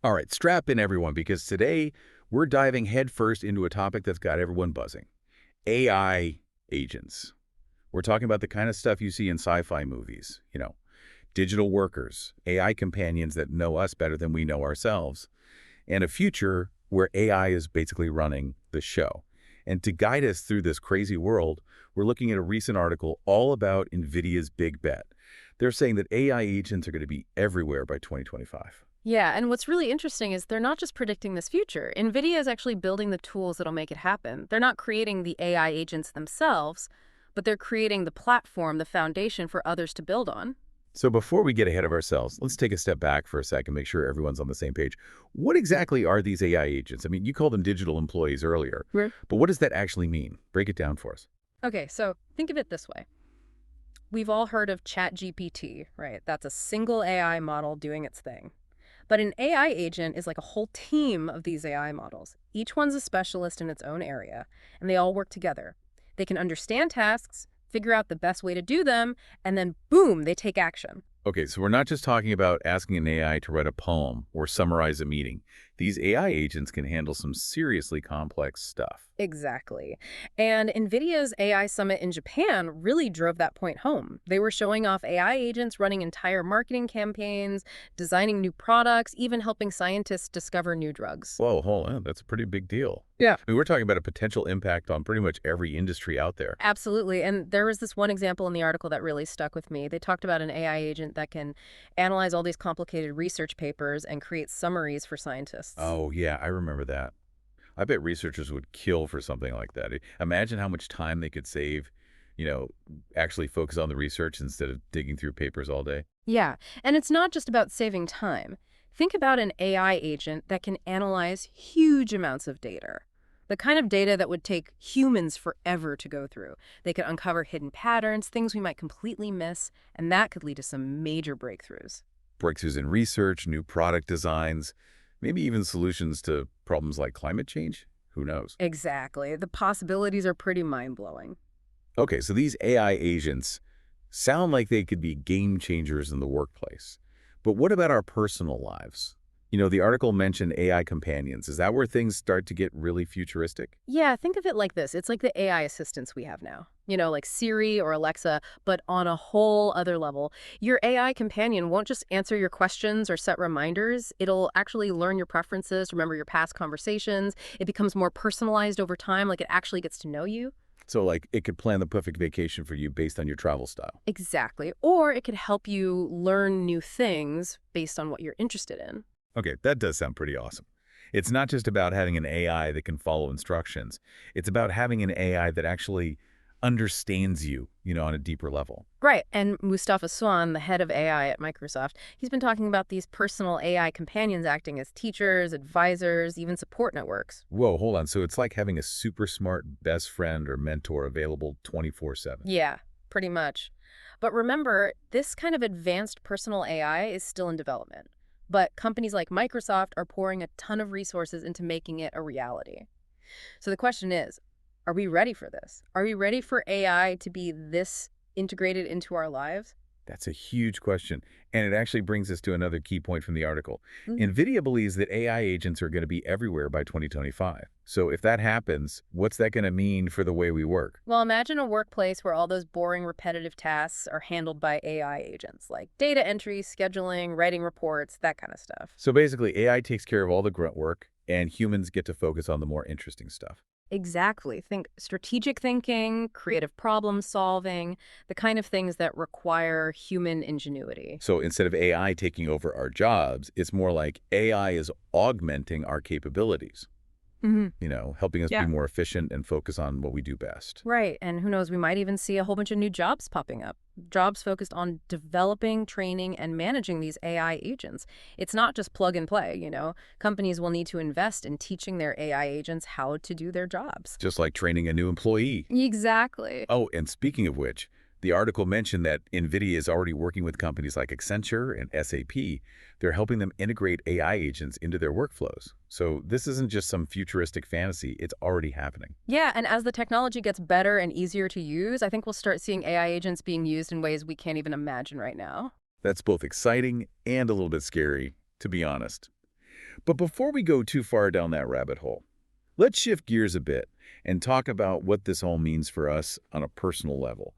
All right, strap in everyone, because today we're diving headfirst into a topic that's got everyone buzzing. AI agents. We're talking about the kind of stuff you see in sci-fi movies, digital workers, AI companions that know us better than we know ourselves, and a future where AI is basically running the show. And to guide us through this crazy world, we're looking at a recent article all about Nvidia's big bet. They're saying that AI agents are going to be everywhere by 2025. Yeah, and what's really interesting is they're not just predicting this future. Nvidia is actually building the tools that'll make it happen. They're not creating the AI agents themselves, but they're creating the platform, the foundation for others to build on. So before we get ahead of ourselves, let's take a step back for a second, make sure everyone's on the same page. What exactly are these AI agents? I mean, you called them digital employees earlier, Right. but what does that actually mean? Break it down for us. Okay, so think of it this way. We've all heard of ChatGPT, right? That's a single AI model doing its thing. But an AI agent is like a whole team of these AI models. Each one's a specialist in its own area, and they all work together. They can understand tasks, figure out the best way to do them, and then boom, they take action. Okay, so we're not just talking about asking an AI to write a poem or summarize a meeting. These AI agents can handle some seriously complex stuff. Exactly. And NVIDIA's AI Summit in Japan really drove that point home. They were showing off AI agents running entire marketing campaigns, designing new products, even helping scientists discover new drugs. Whoa, hold on, that's a pretty big deal. Yeah. I mean, we're talking about a potential impact on pretty much every industry out there. Absolutely. And there was this one example in the article that really stuck with me. They talked about an AI agent that can analyze all these complicated research papers and create summaries for scientists. Oh, yeah, I remember that. I bet researchers would kill for something like that. Imagine how much time they could save, you know, actually focus on the research instead of digging through papers all day. Yeah, and it's not just about saving time. Think about an AI agent that can analyze huge amounts of data. The kind of data that would take humans forever to go through. They could uncover hidden patterns, things we might completely miss, and that could lead to some major breakthroughs. Breakthroughs in research, new product designs, maybe even solutions to problems like climate change. Who knows? Exactly. The possibilities are pretty mind-blowing. Okay, so these AI agents sound like they could be game changers in the workplace. But what about our personal lives? The article mentioned AI companions. Is that where things start to get really futuristic? Yeah, think of it like this. It's like the AI assistants we have now. Like Siri or Alexa, but on a whole other level. Your AI companion won't just answer your questions or set reminders. It'll actually learn your preferences, remember your past conversations. It becomes more personalized over time, like it actually gets to know you. So, like, it could plan the perfect vacation for you based on your travel style. Exactly. Or it could help you learn new things based on what you're interested in. Okay, that does sound pretty awesome. It's not just about having an AI that can follow instructions. It's about having an AI that actually understands you, on a deeper level. Right. And Mustafa Swan, the head of AI at Microsoft, he's been talking about these personal AI companions acting as teachers, advisors, even support networks. Whoa, hold on. So it's like having a super smart best friend or mentor available 24/7. Yeah, pretty much. But remember, this kind of advanced personal AI is still in development. But companies like Microsoft are pouring a ton of resources into making it a reality. So the question is, are we ready for this? Are we ready for AI to be this integrated into our lives? That's a huge question. And it actually brings us to another key point from the article. Mhm. NVIDIA believes that AI agents are going to be everywhere by 2025. So if that happens, what's that going to mean for the way we work? Well, imagine a workplace where all those boring, repetitive tasks are handled by AI agents, like data entry, scheduling, writing reports, that kind of stuff. So basically, AI takes care of all the grunt work, and humans get to focus on the more interesting stuff. Exactly. Think strategic thinking, creative problem solving, the kind of things that require human ingenuity. So instead of AI taking over our jobs, it's more like AI is augmenting our capabilities, Hmm. helping us be Yeah. more efficient and focus on what we do best. Right. And who knows, we might even see a whole bunch of new jobs popping up. Jobs focused on developing, training, and managing these AI agents. It's not just plug and play. Companies will need to invest in teaching their AI agents how to do their jobs. Just like training a new employee. Exactly. Oh, and speaking of which, the article mentioned that NVIDIA is already working with companies like Accenture and SAP. They're helping them integrate AI agents into their workflows. So this isn't just some futuristic fantasy. It's already happening. Yeah, and as the technology gets better and easier to use, I think we'll start seeing AI agents being used in ways we can't even imagine right now. That's both exciting and a little bit scary, to be honest. But before we go too far down that rabbit hole, let's shift gears a bit and talk about what this all means for us on a personal level.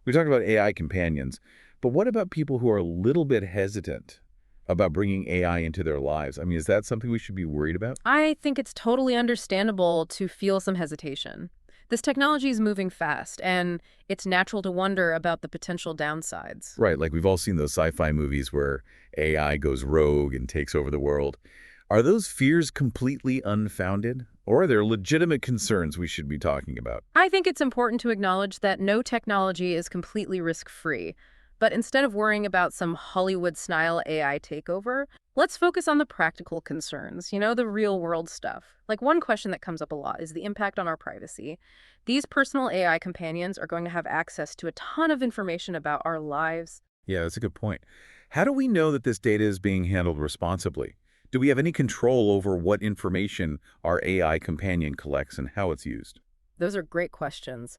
We talked about AI companions, but what about people who are a little bit hesitant about bringing AI into their lives? I mean, is that something we should be worried about? I think it's totally understandable to feel some hesitation. This technology is moving fast, and it's natural to wonder about the potential downsides. Right, like we've all seen those sci-fi movies where AI goes rogue and takes over the world. Are those fears completely unfounded, or are there legitimate concerns we should be talking about? I think it's important to acknowledge that no technology is completely risk-free. But instead of worrying about some Hollywood-style AI takeover, let's focus on the practical concerns, the real-world stuff. Like one question that comes up a lot is the impact on our privacy. These personal AI companions are going to have access to a ton of information about our lives. Yeah, that's a good point. How do we know that this data is being handled responsibly? Do we have any control over what information our AI companion collects and how it's used? Those are great questions.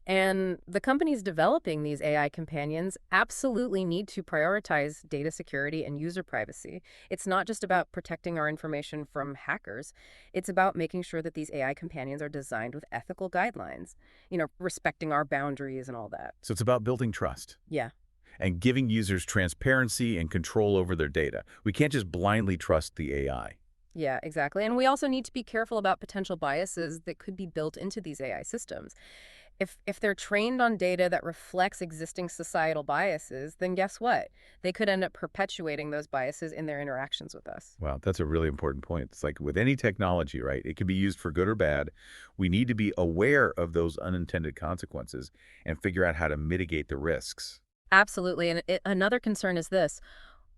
And the companies developing these AI companions absolutely need to prioritize data security and user privacy. It's not just about protecting our information from hackers. It's about making sure that these AI companions are designed with ethical guidelines, respecting our boundaries and all that. So it's about building trust Yeah. and giving users transparency and control over their data. We can't just blindly trust the AI. Yeah, exactly. And we also need to be careful about potential biases that could be built into these AI systems. If they're trained on data that reflects existing societal biases, then guess what? They could end up perpetuating those biases in their interactions with us. Wow, that's a really important point. It's like with any technology, right? It can be used for good or bad. We need to be aware of those unintended consequences and figure out how to mitigate the risks. Absolutely. And another concern is this.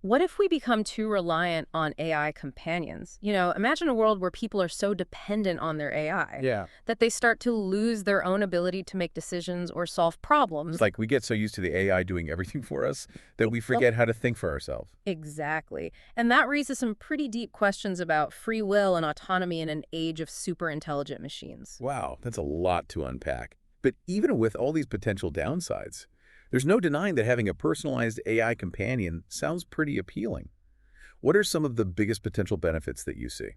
What if we become too reliant on AI companions? Imagine a world where people are so dependent on their AI Yeah. that they start to lose their own ability to make decisions or solve It's problems. like we get so used to the AI doing everything for us that we Yep. forget how to think for ourselves. Exactly. And that raises some pretty deep questions about free will and autonomy in an age of super intelligent machines. Wow, that's a lot to unpack. But even with all these potential downsides, there's no denying that having a personalized AI companion sounds pretty appealing. What are some of the biggest potential benefits that you see?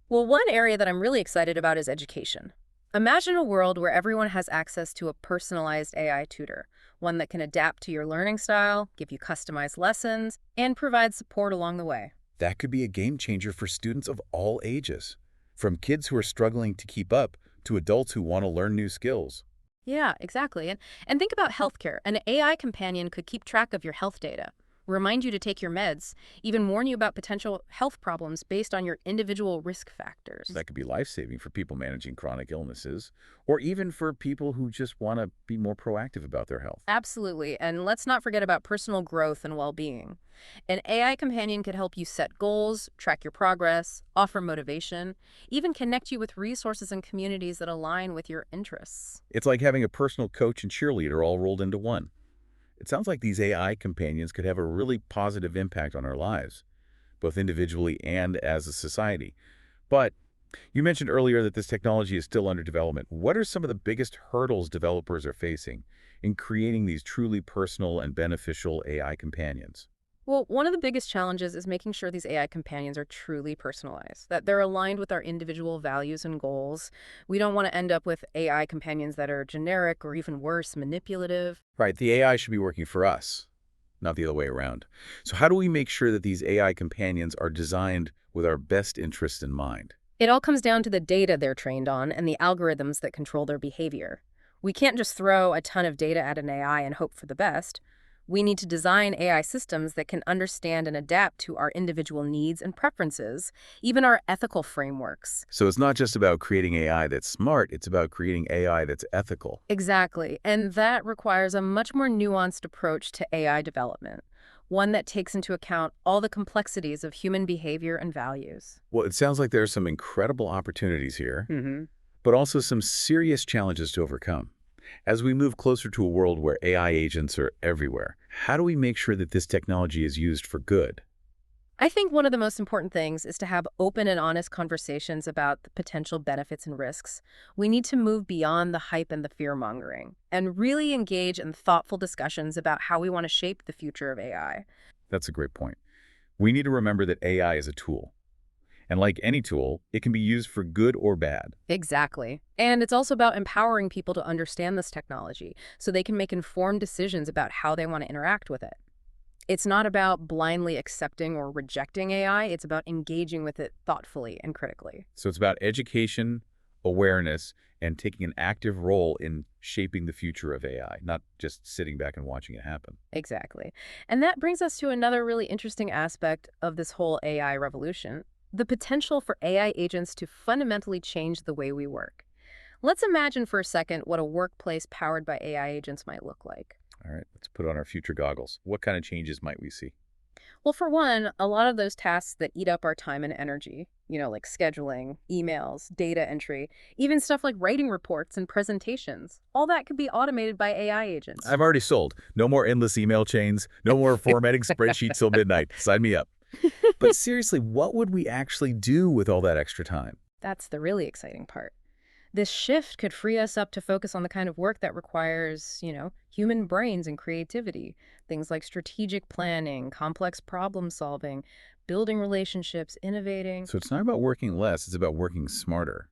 Well, one area that I'm really excited about is education. Imagine a world where everyone has access to a personalized AI tutor, one that can adapt to your learning style, give you customized lessons, and provide support along the way. That could be a game changer for students of all ages, from kids who are struggling to keep up to adults who want to learn new skills. Yeah, exactly. And think about healthcare. An AI companion could keep track of your health data, remind you to take your meds, even warn you about potential health problems based on your individual risk factors. That could be life-saving for people managing chronic illnesses, or even for people who just want to be more proactive about their health. Absolutely. And let's not forget about personal growth and well-being. An AI companion could help you set goals, track your progress, offer motivation, even connect you with resources and communities that align with your interests. It's like having a personal coach and cheerleader all rolled into one. It sounds like these AI companions could have a really positive impact on our lives, both individually and as a society. But you mentioned earlier that this technology is still under development. What are some of the biggest hurdles developers are facing in creating these truly personal and beneficial AI companions? Well, one of the biggest challenges is making sure these AI companions are truly personalized, that they're aligned with our individual values and goals. We don't want to end up with AI companions that are generic or even worse, manipulative. Right, the AI should be working for us, not the other way around. So how do we make sure that these AI companions are designed with our best interests in mind? It all comes down to the data they're trained on and the algorithms that control their behavior. We can't just throw a ton of data at an AI and hope for the best. We need to design AI systems that can understand and adapt to our individual needs and preferences, even our ethical frameworks. So it's not just about creating AI that's smart, it's about creating AI that's ethical. Exactly. And that requires a much more nuanced approach to AI development, one that takes into account all the complexities of human behavior and values. Well, it sounds like there are some incredible opportunities here, Hmm. but also some serious challenges to overcome. As we move closer to a world where AI agents are everywhere, how do we make sure that this technology is used for good? I think one of the most important things is to have open and honest conversations about the potential benefits and risks. We need to move beyond the hype and the fear-mongering and really engage in thoughtful discussions about how we want to shape the future of AI. That's a great point. We need to remember that AI is a tool, And like any tool, it can be used for good or bad. Exactly. And it's also about empowering people to understand this technology so they can make informed decisions about how they want to interact with it. It's not about blindly accepting or rejecting AI, it's about engaging with it thoughtfully and critically. So it's about education, awareness, and taking an active role in shaping the future of AI, not just sitting back and watching it happen. Exactly. And that brings us to another really interesting aspect of this whole AI revolution, the potential for AI agents to fundamentally change the way we work. Let's imagine for a second what a workplace powered by AI agents might look like. All right, let's put on our future goggles. What kind of changes might we see? Well, for one, a lot of those tasks that eat up our time and energy, like scheduling, emails, data entry, even stuff like writing reports and presentations, all that could be automated by AI agents. I've already sold. No more endless email chains. No more formatting spreadsheets till midnight. Sign me up. But seriously, what would we actually do with all that extra time? That's the really exciting part. This shift could free us up to focus on the kind of work that requires, human brains and creativity. Things like strategic planning, complex problem solving, building relationships, innovating. So it's not about working less, it's about working smarter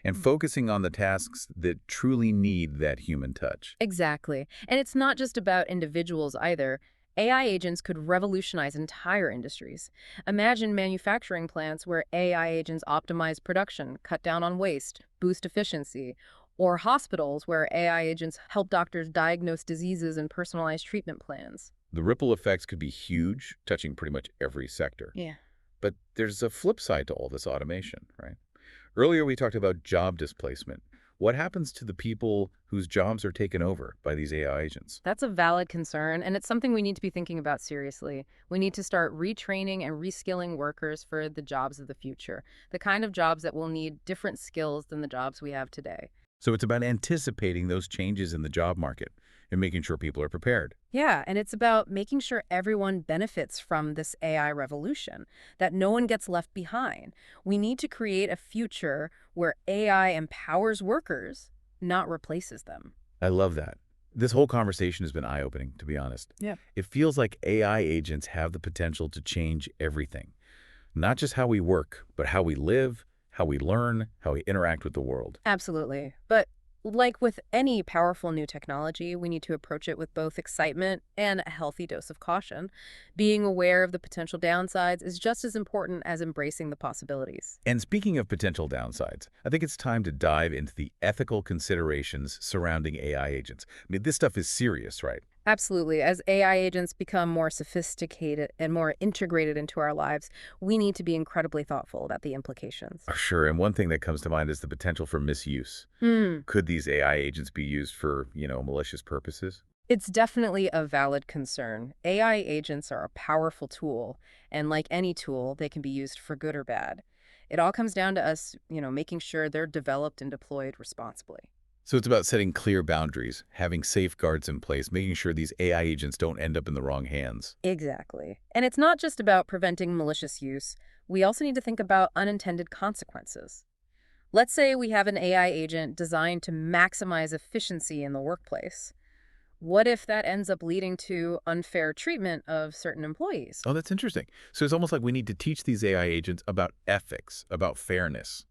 and focusing on the tasks that truly need that human touch. Exactly. And it's not just about individuals either. AI agents could revolutionize entire industries. Imagine manufacturing plants where AI agents optimize production, cut down on waste, boost efficiency, or hospitals where AI agents help doctors diagnose diseases and personalize treatment plans. The ripple effects could be huge, touching pretty much every sector. Yeah. But there's a flip side to all this automation, right? Earlier, we talked about job displacement. What happens to the people whose jobs are taken over by these AI agents? That's a valid concern, and it's something we need to be thinking about seriously. We need to start retraining and reskilling workers for the jobs of the future, the kind of jobs that will need different skills than the jobs we have today. So it's about anticipating those changes in the job market and making sure people are prepared. Yeah, and it's about making sure everyone benefits from this AI revolution, that no one gets left behind. We need to create a future where AI empowers workers, not replaces them. I love that. This whole conversation has been eye-opening, to be honest. Yeah. It feels like AI agents have the potential to change everything. Not just how we work, but how we live, how we learn, how we interact with the world. Absolutely. But like with any powerful new technology, we need to approach it with both excitement and a healthy dose of caution. Being aware of the potential downsides is just as important as embracing the possibilities. And speaking of potential downsides, I think it's time to dive into the ethical considerations surrounding AI agents. I mean, this stuff is serious, right? Absolutely. As AI agents become more sophisticated and more integrated into our lives, we need to be incredibly thoughtful about the implications. Sure, and one thing that comes to mind is the potential for misuse. Hmm. Could these AI agents be used for, malicious purposes? It's definitely a valid concern. AI agents are a powerful tool, and like any tool, they can be used for good or bad. It all comes down to us, making sure they're developed and deployed responsibly. So it's about setting clear boundaries, having safeguards in place, making sure these AI agents don't end up in the wrong hands. Exactly. And it's not just about preventing malicious use. We also need to think about unintended consequences. Let's say we have an AI agent designed to maximize efficiency in the workplace. What if that ends up leading to unfair treatment of certain employees? Oh, that's interesting. So it's almost like we need to teach these AI agents about ethics, about fairness.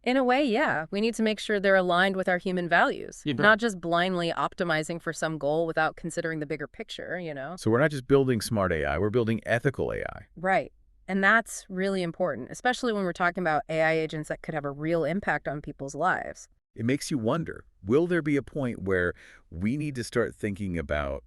In a way, yeah. We need to make sure they're aligned with our human values, Yeah. not just blindly optimizing for some goal without considering the bigger picture. So we're not just building smart AI, we're building ethical AI. Right. And that's really important, especially when we're talking about AI agents that could have a real impact on people's lives. It makes you wonder, will there be a point where we need to start thinking about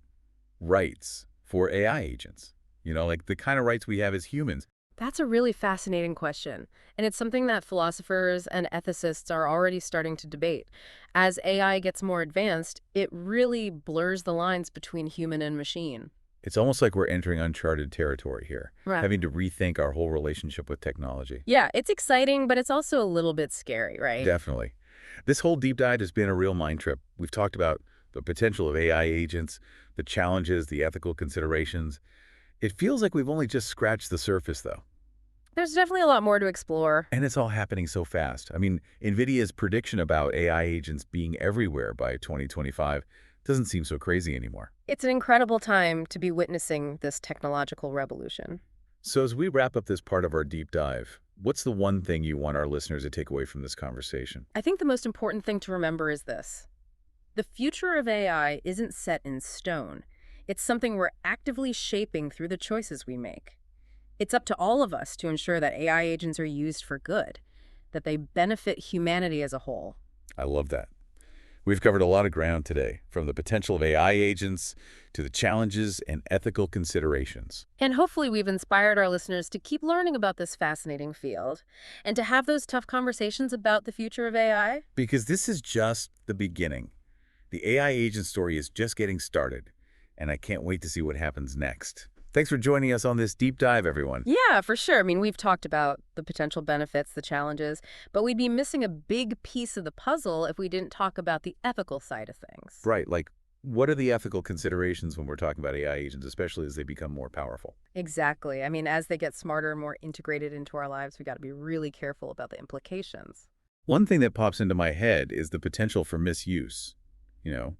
rights for AI agents? Like the kind of rights we have as humans. That's a really fascinating question, and it's something that philosophers and ethicists are already starting to debate. As AI gets more advanced, it really blurs the lines between human and machine. It's almost like we're entering uncharted territory here, Right. having to rethink our whole relationship with technology. Yeah, it's exciting, but it's also a little bit scary, right? Definitely. This whole deep dive has been a real mind trip. We've talked about the potential of AI agents, the challenges, the ethical considerations. It feels like we've only just scratched the surface, though. There's definitely a lot more to explore. And it's all happening so fast. I mean, Nvidia's prediction about AI agents being everywhere by 2025 doesn't seem so crazy anymore. It's an incredible time to be witnessing this technological revolution. So as we wrap up this part of our deep dive, What's the one thing you want our listeners to take away from this conversation? I think the most important thing to remember is this. The future of AI isn't set in stone. It's something we're actively shaping through the choices we make. It's up to all of us to ensure that AI agents are used for good, that they benefit humanity as a whole. I love that. We've covered a lot of ground today, from the potential of AI agents to the challenges and ethical considerations. And hopefully we've inspired our listeners to keep learning about this fascinating field and to have those tough conversations about the future of AI. Because this is just the beginning. The AI agent story is just getting started, and I can't wait to see what happens next. Thanks for joining us on this deep dive, everyone. Yeah, for sure. I mean, we've talked about the potential benefits, the challenges, but we'd be missing a big piece of the puzzle if we didn't talk about the ethical side of things. Right, like, what are the ethical considerations when we're talking about AI agents, especially as they become more powerful? Exactly. I mean, as they get smarter and more integrated into our lives, we got to be really careful about the implications. One thing that pops into my head is the potential for misuse. You know,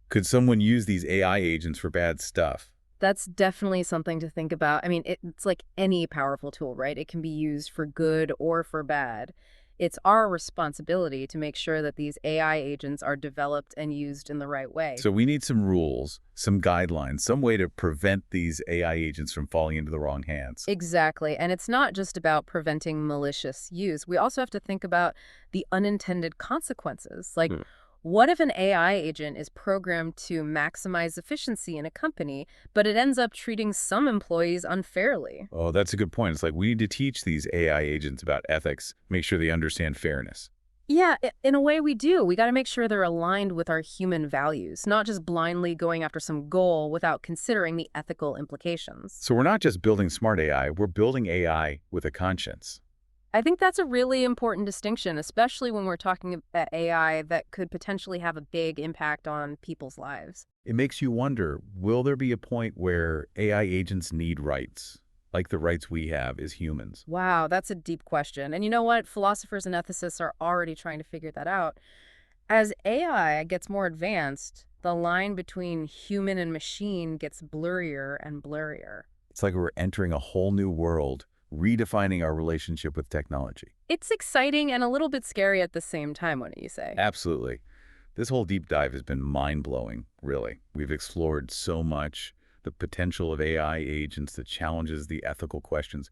could someone use these AI agents for bad stuff? That's definitely something to think about. I mean, it's like any powerful tool, right? It can be used for good or for bad. It's our responsibility to make sure that these AI agents are developed and used in the right way. So we need some rules, some guidelines, some way to prevent these AI agents from falling into the wrong hands. Exactly. And it's not just about preventing malicious use. We also have to think about the unintended consequences. Like, what if an AI agent is programmed to maximize efficiency in a company, but it ends up treating some employees unfairly? Oh, that's a good point. It's like we need to teach these AI agents about ethics, make sure they understand fairness. Yeah, in a way we do. We got to make sure they're aligned with our human values, not just blindly going after some goal without considering the ethical implications. So we're not just building smart AI, we're building AI with a conscience. I think that's a really important distinction, especially when we're talking about AI that could potentially have a big impact on people's lives. It makes you wonder, will there be a point where AI agents need rights, like the rights we have as humans? Wow, that's a deep question. And you know what? Philosophers and ethicists are already trying to figure that out. As AI gets more advanced, the line between human and machine gets blurrier and blurrier. It's like we're entering a whole new world, redefining our relationship with technology. It's exciting and a little bit scary at the same time, wouldn't you say? Absolutely. This whole deep dive has been mind-blowing, really. We've explored so much, the potential of AI agents, the challenges, the ethical questions,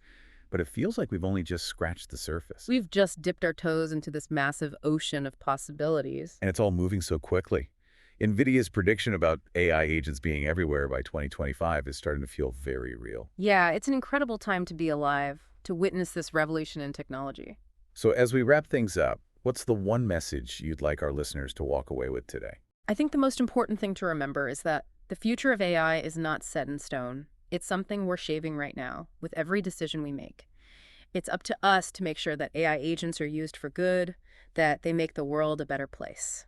but it feels like we've only just scratched the surface. We've just dipped our toes into this massive ocean of possibilities. And it's all moving so quickly. Nvidia's prediction about AI agents being everywhere by 2025 is starting to feel very real. Yeah, it's an incredible time to be alive, to witness this revolution in technology. So as we wrap things up, what's the one message you'd like our listeners to walk away with today? I think the most important thing to remember is that the future of AI is not set in stone. It's something we're shaping right now with every decision we make. It's up to us to make sure that AI agents are used for good, that they make the world a better place.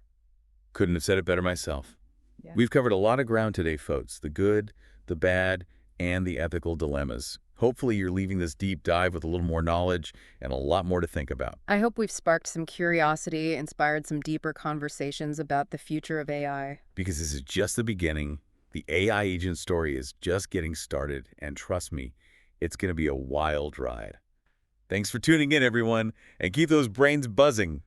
Couldn't have said it better myself. Yeah. We've covered a lot of ground today, folks. The good, the bad, and the ethical dilemmas. Hopefully you're leaving this deep dive with a little more knowledge and a lot more to think about. I hope we've sparked some curiosity, inspired some deeper conversations about the future of AI. Because this is just the beginning. The AI agent story is just getting started, and trust me, it's going to be a wild ride. Thanks for tuning in, everyone, and keep those brains buzzing.